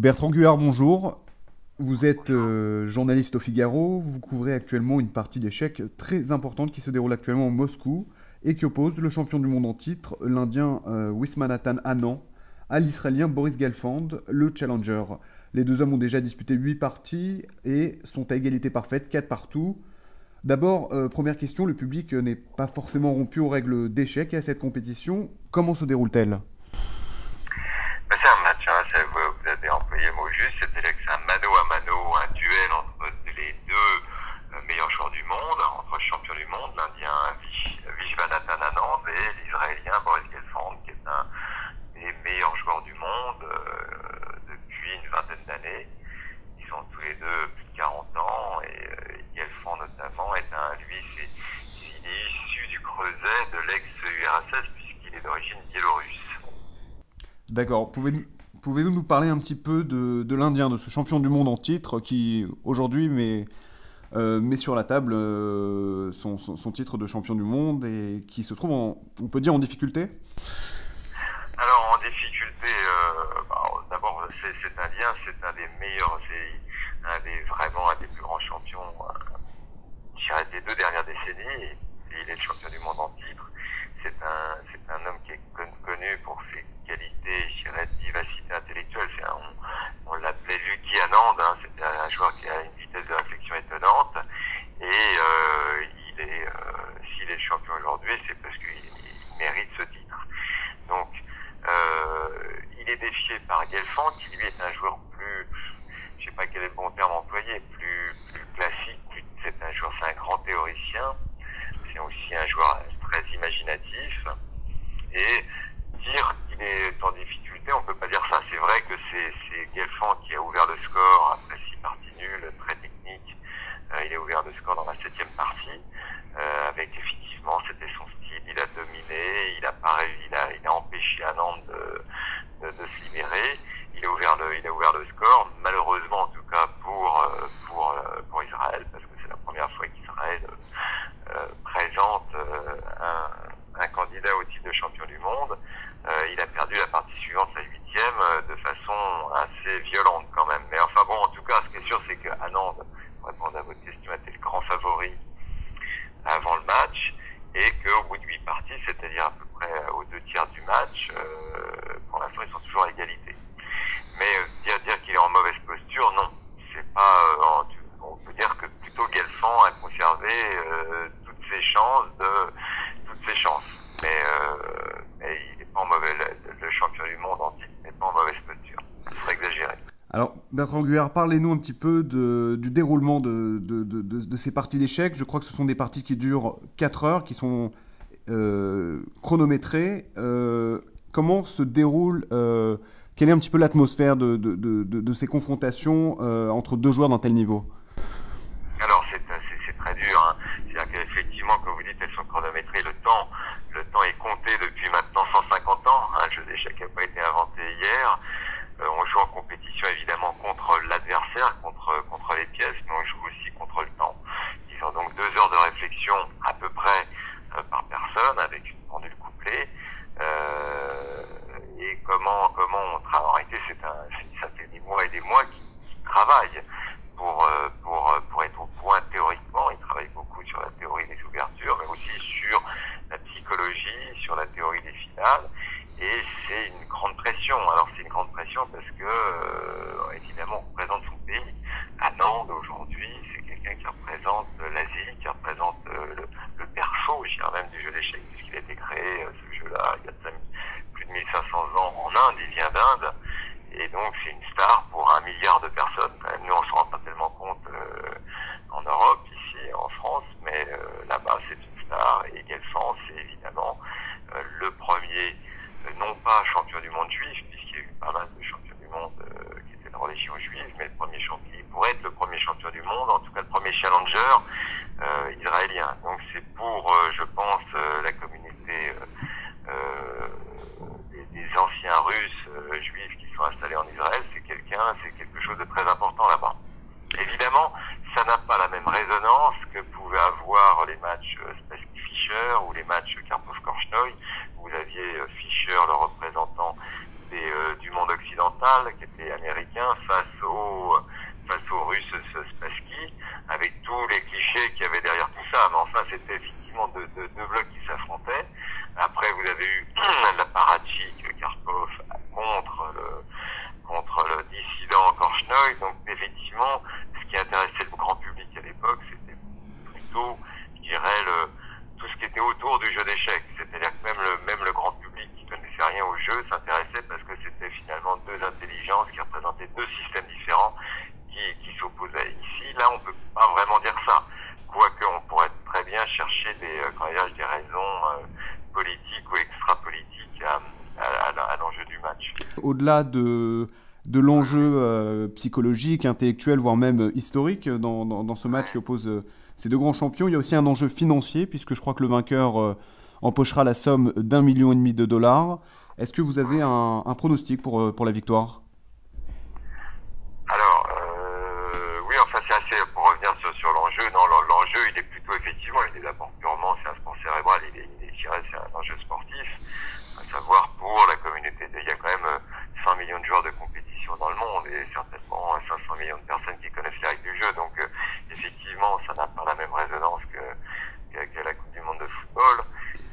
Bertrand Guard, bonjour. Vous êtes journaliste au Figaro. Vous couvrez actuellement une partie d'échecs très importante qui se déroule actuellement à Moscou et qui oppose le champion du monde en titre, l'Indien Viswanathan Anand, à l'Israélien Boris Gelfand, le challenger. Les deux hommes ont déjà disputé 8 parties et sont à égalité parfaite, 4 partout. D'abord, première question, le public n'est pas forcément rompu aux règles d'échecs et à cette compétition. Comment se déroule-t-elle? C'est un match, hein, vous avez employé le mot juste, c'est un mano à mano, un duel entre les deux meilleurs joueurs du monde, entre le champion du monde, l'Indien Viswanathan Anand et l'Israélien Boris Gelfand, qui est un des meilleurs joueurs du monde depuis une vingtaine d'années. Ils sont tous les deux plus de 40 ans et Gelfand notamment il est issu du creuset de l'ex-URSS puisqu'il est d'origine biélorusse. D'accord. Pouvez-vous nous parler un petit peu de l'Indien, de ce champion du monde en titre qui aujourd'hui met sur la table son titre de champion du monde et qui se trouve, on peut dire, en difficulté? Alors en difficulté, d'abord cet Indien, c'est un des meilleurs, c'est vraiment un des plus grands champions, je dirais, des 2 dernières décennies. Et il est le champion du monde en titre. C'est un homme qui est connu pour ses qualités, je dirais, de vivacité intellectuelle. On l'appelait Lucky Anand, hein. C'était un joueur qui a une vitesse de réflexion étonnante. Et s'il est le champion aujourd'hui, c'est parce qu'il mérite ce titre. Donc, il est défié par Gelfand, qui lui est un joueur plus, je sais pas quel est le bon terme employé, plus classique. C'est un grand théoricien. C'est aussi un joueur très imaginatif. Et dire qu'il est en difficulté, on peut pas dire ça. C'est vrai que c'est Gelfand qui a ouvert le score après 6 parties nulles, très technique. Il a ouvert le score dans la 7e partie, avec effectivement, c'était son style. Il a dominé, il a empêché Anand de se libérer. Il a ouvert le score, malheureusement en tout cas pour Israël, parce que c'est la première fois qu'Israël présente un candidat au titre de champion du monde. Il a perdu la partie suivante, la 8e, de façon assez violente quand même. Mais enfin bon, en tout cas, ce qui est sûr, c'est que Anand, pour répondre à votre question, était le grand favori avant le match, et qu'au bout de 8 parties, c'est-à-dire à peu près aux 2 tiers du match, pour l'instant, ils sont toujours à égalité. Mais dire qu'il est en mauvaise posture, non. C'est pas. On peut dire que plutôt Gelfand a conservé toutes ses chances. Mais il n'est pas en mauvais. Le champion du monde en titre n'est pas en mauvaise posture. Ce serait exagéré. Alors, Bertrand Guard, parlez-nous un petit peu du déroulement de ces parties d'échecs. Je crois que ce sont des parties qui durent 4 heures, qui sont chronométrées. Comment se déroule, quelle est un petit peu l'atmosphère de ces confrontations entre deux joueurs d'un tel niveau? Alors, c'est très dur, hein. C'est-à-dire qu'effectivement, comme vous dites, elles sont chronométrées. Le temps est compté depuis maintenant 150 ans. Hein. Le jeu d'échecs n'a pas été inventé hier. On joue en compétition évidemment contre l'adversaire, contre les pièces, mais on joue aussi contre le temps. Ils ont donc 2 heures de réflexion à peu près par personne, avec une pendule couplée. Et comment on travaille? En réalité, ça fait des mois et des mois qu'ils travaillent pour être au point théoriquement. Ils travaillent beaucoup sur la théorie des ouvertures, mais aussi sur la psychologie, sur la théorie des finales. Et c'est une grande pression. Alors c'est une grande pression parce que évidemment on représente son pays. Anand aujourd'hui, c'est quelqu'un qui représente l'Asie, qui représente le berceau, je dirais même, du jeu d'échecs, puisqu'il a été créé, ce jeu-là, il y a plus de 1500 ans en Inde. Il vient d'Inde. Et donc c'est une star pour 1 milliard de personnes. Nous on se rend pas tellement compte en Europe, ici en France, mais là-bas c'est une star. Et Gelfand, c'est évidemment le premier, non pas champion du monde juif, puisqu'il y a eu pas mal de champions du monde qui étaient de religion juive, mais il pourrait être le premier champion du monde, en tout cas le premier challenger israélien. Donc c'est pour, je pense, la communauté des anciens Russes juifs qui sont installés en Israël, c'est quelque chose de très important là-bas. Évidemment, ça n'a pas la même résonance que pouvaient avoir les matchs Spassky-Fischer ou les matchs Karpov-Korchnoi. Vous aviez Fischer, le représentant du monde occidental, occidental, qui était américain, face aux Russes Spassky, avec tous les clichés qu'il y avait derrière tout ça. Mais enfin, c'était effectivement deux blocs qui s'affrontaient. Après, vous avez eu l'apparatchik, Karpov, contre le dissident Korchnoi. Donc, effectivement, ce qui intéressait le grand public à l'époque, c'était plutôt, je dirais, tout ce qui était autour du jeu d'échecs. C'est-à-dire que même le grand public qui connaissait rien au jeu s'intéressait parce que c'était finalement deux intelligences qui représentaient deux systèmes différents qui s'opposaient. Ici, là, on peut pas vraiment dire ça. Quoique, on pourrait très bien chercher des raisons politiques ou extra-politiques à l'enjeu du match. Au-delà de l'enjeu psychologique, intellectuel, voire même historique dans ce match qui oppose ces deux grands champions, il y a aussi un enjeu financier, puisque je crois que le vainqueur empochera la somme d'1,5 million de dollars. Est-ce que vous avez un pronostic pour la victoire? Alors, oui, enfin, c'est assez, pour revenir sur l'enjeu, non, l'enjeu, il est plutôt, effectivement, il est d'abord purement, c'est un sport cérébral, c'est un enjeu sportif, à savoir pour la communauté, il y a quand même 100 millions de joueurs de compétition dans le monde, et certainement 500 millions de personnes qui connaissent les règles du jeu, donc, effectivement, ça n'a pas la même résonance que la Coupe du Monde de football,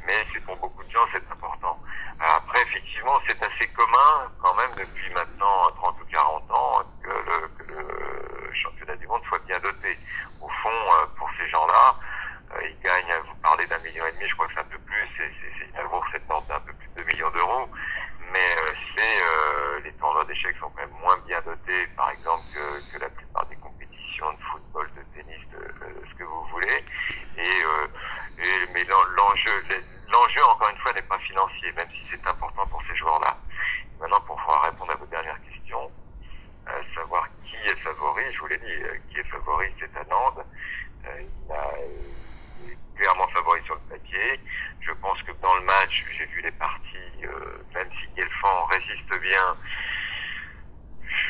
mais c'est pour beaucoup de gens, c'est important. Après, effectivement, c'est assez commun, quand même, depuis maintenant 30 ou 40 ans, que le championnat du monde soit bien doté. Au fond, pour ces gens-là, ils gagnent, vous parlez d'1,5 million, je crois que c'est un peu plus, c'est pour cette vente un peu plus de 2 millions d'euros, mais les tournois d'échecs sont quand même moins bien dotés, par exemple, que la plupart des compétitions de football, de tennis, de ce que vous voulez, mais l'enjeu, encore une fois, n'est pas financier, même si c'est important pour ces joueurs-là. Maintenant, pour pouvoir répondre à votre dernière question, savoir qui est favori, je vous l'ai dit, qui est favori, c'est Anand. Il est clairement favori sur le papier. Je pense que dans le match, j'ai vu les parties, même si Guelfand résiste bien,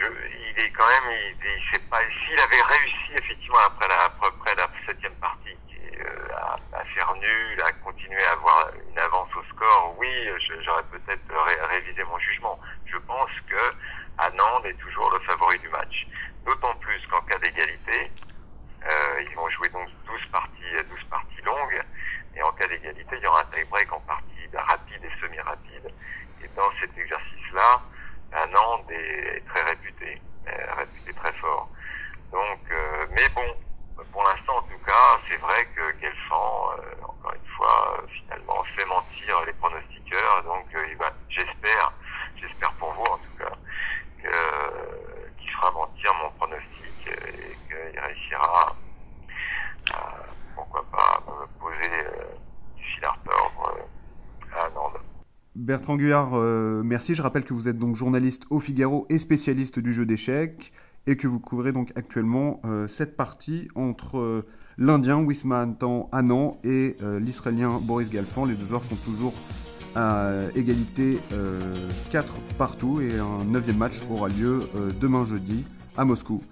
il est quand même, il sait pas, s'il avait réussi effectivement après la 7e partie, à faire nul, à continuer à avoir une avance au score, oui, j'aurais peut-être révisé mon jugement. Je pense que Anand est toujours le favori du match. D'autant plus qu'en cas d'égalité, ils vont jouer donc 12 parties longues, et en cas d'égalité, il y aura un tie-break en partie rapide et semi-rapide. Et dans cet exercice-là, Anand est très réputé très fort. Donc, mais bon, pour l'instant, en tout cas, c'est vrai que Guelfand, encore une fois, finalement, fait mentir les pronostiqueurs. Donc, j'espère pour vous, en tout cas, qu'il fera mentir mon pronostic et qu'il réussira pourquoi pas, me poser du fil à retordre à Anand. Bertrand Guyard, merci. Je rappelle que vous êtes donc journaliste au Figaro et spécialiste du jeu d'échecs, et que vous couvrez donc actuellement cette partie entre l'Indien Wisman Anand et l'Israélien Boris Guelfand. Les deux joueurs sont toujours à égalité 4 partout, et un 9e match aura lieu demain jeudi à Moscou.